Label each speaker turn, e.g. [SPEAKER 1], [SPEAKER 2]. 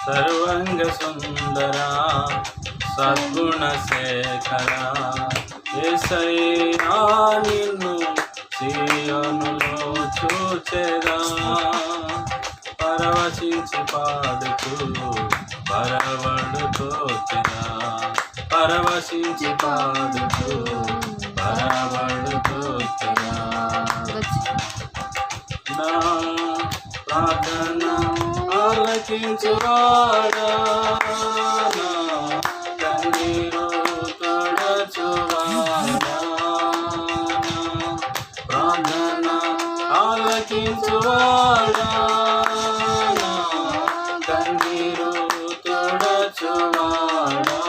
[SPEAKER 1] సర్వంగ సుందరా సద్గుణ శేఖరా యేసయ్యా నిన్ను సీయోనులో చూచెదా పరవశించి పాడుతూ పరవడుతో పరవశించి పాడుతూ పరవడుతో నా ప్రార్థన ఆలకించువాడా నా కన్నీరు తొడచువాడా ప్రార్థన ఆలకించువాడా నా కన్నీరు తొడచువాడా